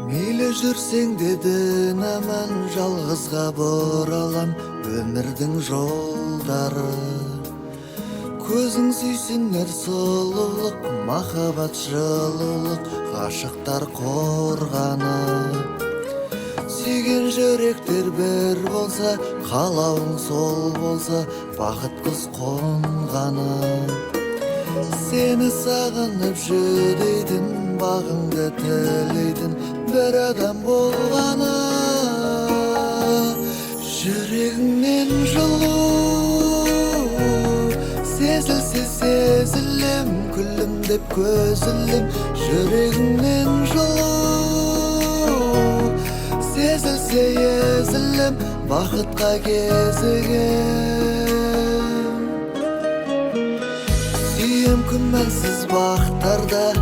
Мейлі жүрсең дедін аман, жалғызға бұралам өмірдің жолдары. Көзің сүйсінер сұлулық, махаббат жылулық, ғашықтар қорғаны. Сүйген жүректер бір болса, қалауың сол болса, бақыт қыз қонғаны. Сені сағынып жүдейтін, бағыңды тілейтін бір адам болғаны. Жүрегіңнен жылу сезілсе сезілем, күлімдеп көзілем. Жүрегіңнен жылу сезілсе езілем, бақытқа кезігем. Сүйем күмәнсіз бақтарда.